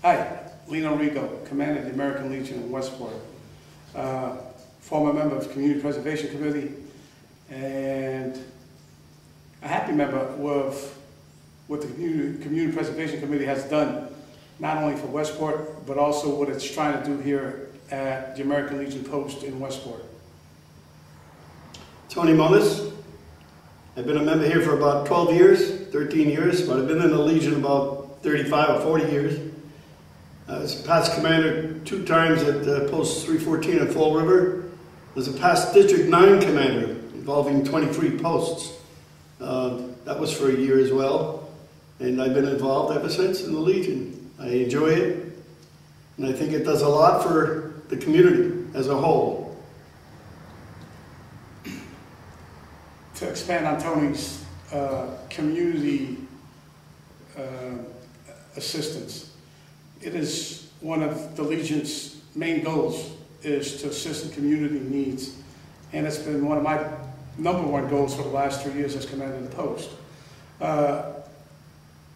Hi, Lino Rego, Commander of the American Legion in Westport, former member of the Community Preservation Committee, and a happy member of what the Community Preservation Committee has done, not only for Westport, but also what it's trying to do here at the American Legion Post in Westport. Tony Moniz. I've been a member here for about 12 years, 13 years, but I've been in the Legion about 35 or 40 years. I was a past commander 2 times at Post 314 at Fall River. I was a past District 9 commander involving 23 posts. That was for a year as well. And I've been involved ever since in the Legion. I enjoy it, and I think it does a lot for the community as a whole. To expand on Tony's community assistance, it is one of the Legion's main goals is to assist in community needs, and it's been one of my #1 goals for the last 3 years as commander of the post.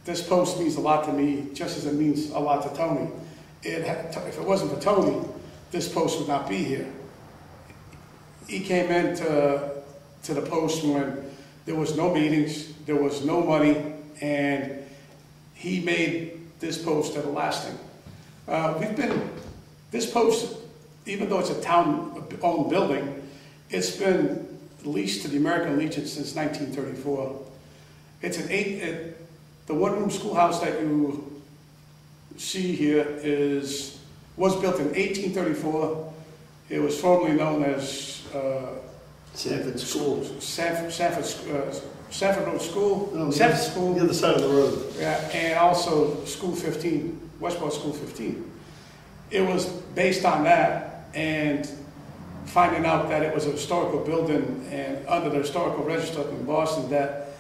This post means a lot to me, just as it means a lot to Tony. If it wasn't for Tony, this post would not be here. He came into the post when there was no meetings, there was no money, and he made this post everlasting. This post, even though it's a town-owned building, it's been leased to the American Legion since 1934. It's the one-room schoolhouse that you see here was built in 1834. It was formerly known as Sanford School. Sanford Road School. No, Sanford School. The other side of the road. Yeah, and also School 15, Westport School 15. It was based on that, and finding out that it was a historical building and under the historical register up in Boston, that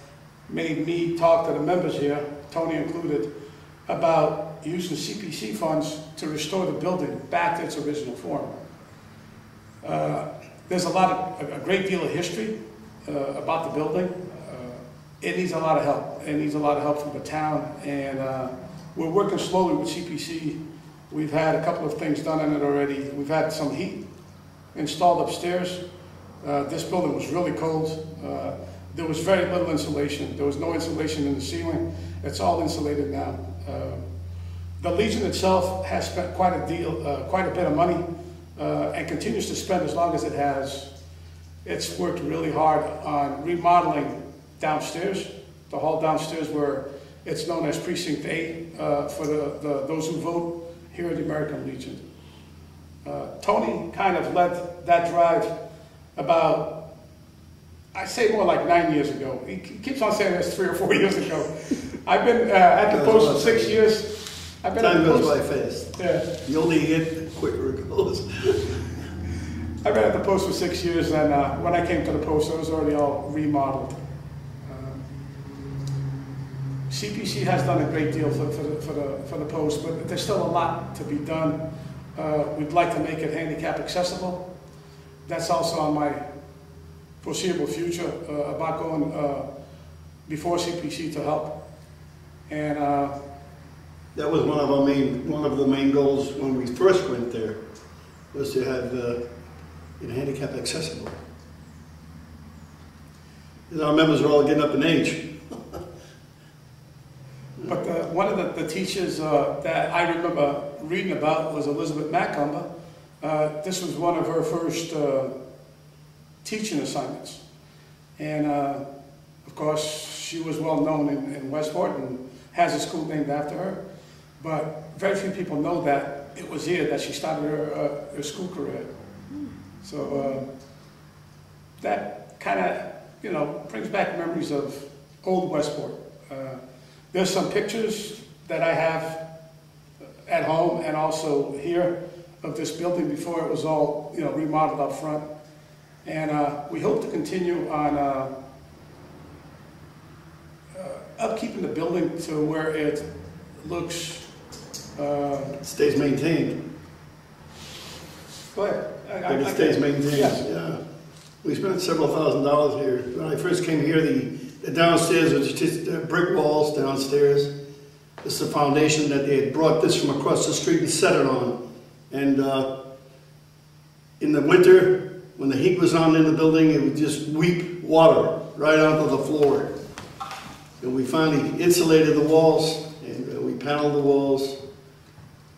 made me talk to the members here, Tony included, about using CPC funds to restore the building back to its original form. There's a great deal of history about the building. It needs a lot of help. It needs a lot of help from the town, and we're working slowly with CPC. We've had a couple of things done on it already. We've had some heat installed upstairs. This building was really cold. There was very little insulation. There was no insulation in the ceiling. It's all insulated now. The Legion itself has spent quite a bit of money, and continues to spend as long as it has. It's worked really hard on remodeling downstairs, the hall downstairs where it's known as Precinct 8 for those who vote here at the American Legion. Tony kind of led that drive about, I'd say more like 9 years ago. He keeps on saying it's 3 or 4 years ago. I've been at the post for 6 years. Time goes by fast. Yeah. The older you get, the quicker it goes. I've been at the post for 6 years, and when I came to the post, it was already all remodeled. CPC has done a great deal for the post, but there's still a lot to be done. We'd like to make it handicap accessible. That's also on my foreseeable future, about going before CPC to help. And that was one of the main goals when we first went there, was to have handicap accessible. And our members are all getting up in age. But one of the teachers that I remember reading about was Elizabeth Macumber. This was one of her first teaching assignments. And of course, she was well known in Westport and has a school named after her. But very few people know that it was here that she started her school career. So that kind of, brings back memories of old Westport. There's some pictures that I have at home and also here of this building before it was all, remodeled up front. And we hope to continue on upkeeping the building to where it looks... stays maintained. Go ahead. It stays maintained, yes. Yeah. We spent several $1,000s here. When I first came here, the downstairs was just brick walls downstairs. This is the foundation that they had brought this from across the street and set it on. And in the winter, when the heat was on in the building, it would just weep water right onto the floor. And we finally insulated the walls, and we paneled the walls.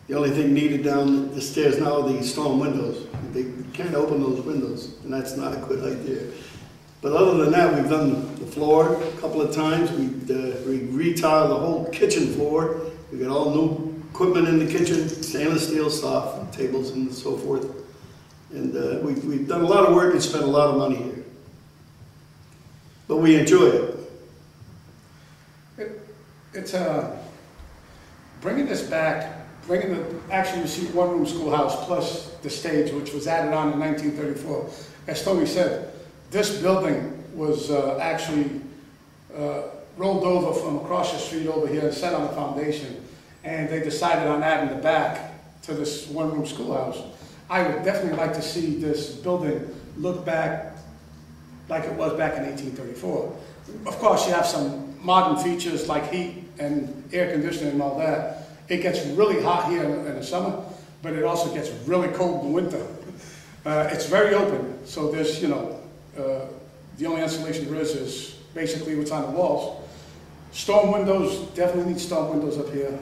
The only thing needed down the stairs now are the storm windows. They can't open those windows, and that's not a good idea. But other than that, we've done the floor a couple of times. We retiled the whole kitchen floor. We got all new equipment in the kitchen, stainless steel stuff, tables and so forth. And we've done a lot of work and spent a lot of money here. But we enjoy it. It's bringing this back, actually you see one-room schoolhouse plus the stage, which was added on in 1934. As Tony said, this building was actually rolled over from across the street over here and set on the foundation, and they decided on adding the back to this one-room schoolhouse. I would definitely like to see this building look back like it was back in 1834. Of course, you have some modern features like heat and air conditioning and all that. It gets really hot here in the summer, but it also gets really cold in the winter. It's very open, so there's, you know, the only insulation there is basically what's on the walls. Storm windows, definitely need storm windows up here.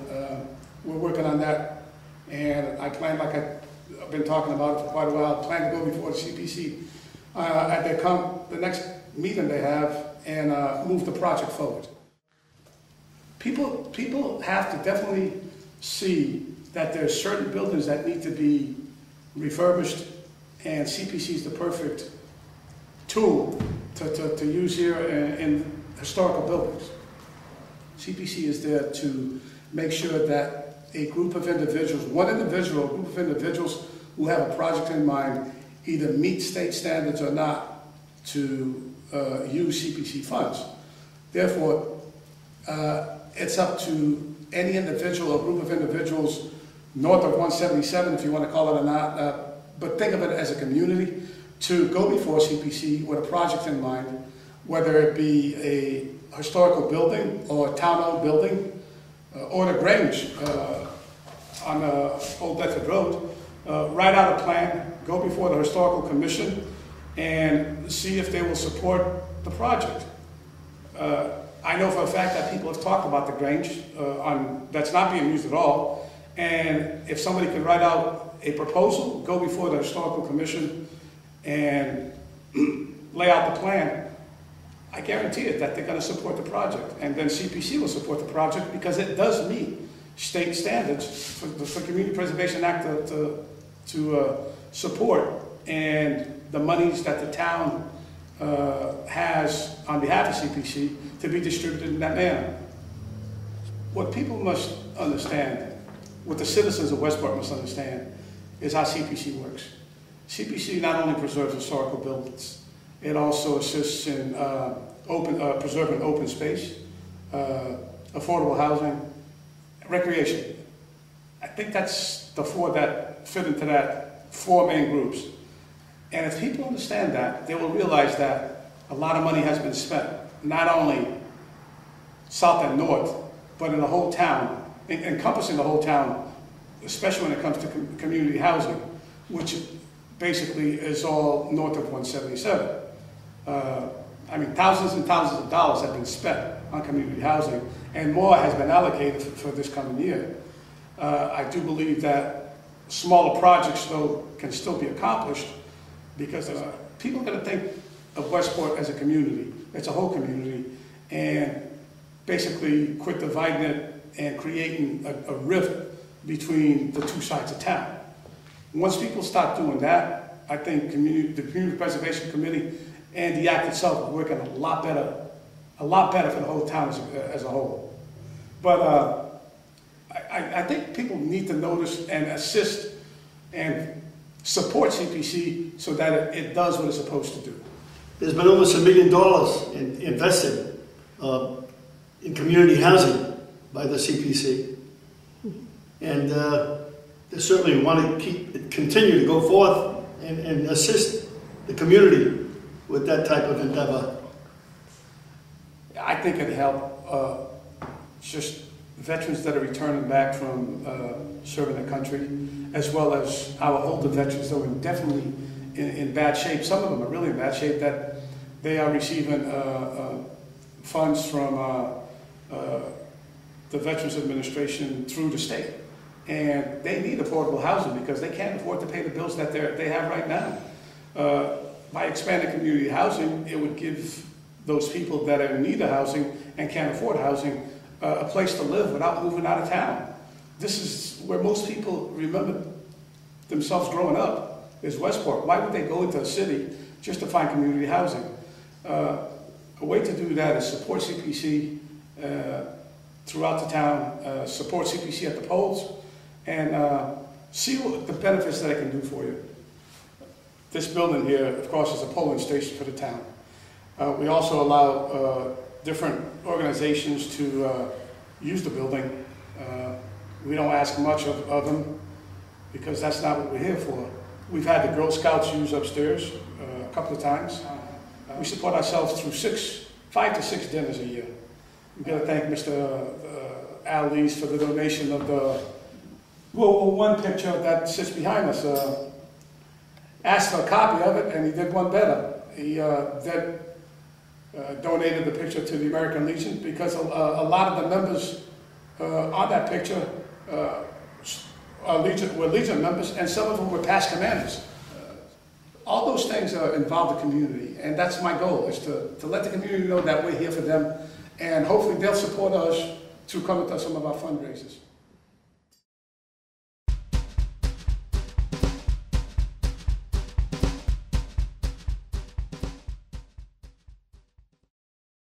We're working on that, and I plan, like I've been talking about it for quite a while, I plan to go before the CPC at the next meeting they have and move the project forward. People have to definitely see that there's certain buildings that need to be refurbished, and CPC is the perfect tool to use here in historical buildings. CPC is there to make sure that a group of individuals, one individual, a group of individuals who have a project in mind either meet state standards or not to use CPC funds. Therefore, it's up to any individual or group of individuals north of 177, if you want to call it or not, but think of it as a community, to go before CPC with a project in mind, whether it be a historical building or a town-owned building, or the Grange on Old Bedford Road. Write out a plan, go before the Historical Commission, and see if they will support the project. I know for a fact that people have talked about the Grange that's not being used at all, and if somebody could write out a proposal, go before the Historical Commission, and lay out the plan, I guarantee it that they're going to support the project, and then CPC will support the project because it does meet state standards for the Community Preservation Act to support, and the monies that the town has on behalf of CPC to be distributed in that manner. What people must understand, what the citizens of Westport must understand, is how CPC works. CPC not only preserves historical buildings, it also assists in preserving open space, affordable housing, recreation. I think that's the four that fit into that four main groups. And if people understand that, they will realize that a lot of money has been spent, not only south and north, but in the whole town, encompassing the whole town, especially when it comes to community housing, which basically is all north of 177. I mean, thousands and thousands of dollars have been spent on community housing, and more has been allocated for this coming year. I do believe that smaller projects, though, can still be accomplished because people are going to think of Westport as a community. It's a whole community, and basically quit dividing it and creating a rift between the two sides of town. Once people start doing that, I think the Community Preservation Committee and the act itself are working a lot better for the whole town as a whole. But I think people need to notice and assist and support CPC so that it does what it's supposed to do. There's been almost $1 million invested in community housing by the CPC. And they certainly want to continue to go forth and assist the community with that type of endeavor. I think it'd help just veterans that are returning back from serving the country, as well as our older veterans that are definitely in bad shape. Some of them are really in bad shape, that they are receiving funds from the Veterans Administration through the state. And they need affordable housing because they can't afford to pay the bills that they have right now. By expanding community housing, it would give those people that are in need of housing and can't afford housing a place to live without moving out of town. This is where most people remember themselves growing up, is Westport. Why would they go into a city just to find community housing? A way to do that is support CPC throughout the town, support CPC at the polls, and see what the benefits that it can do for you. This building here, of course, is a polling station for the town. We also allow different organizations to use the building. We don't ask much of them because that's not what we're here for. We've had the Girl Scouts use upstairs a couple of times. We support ourselves through 5 to 6 dinners a year. We've got to thank Mr. Al Lees for the donation of the one picture that sits behind us. Asked for a copy of it, and he did one better. He donated the picture to the American Legion because a lot of the members on that picture were Legion members, and some of them were past commanders. All those things involve the community, and that's my goal, is to let the community know that we're here for them, and hopefully they'll support us to come to some of our fundraisers.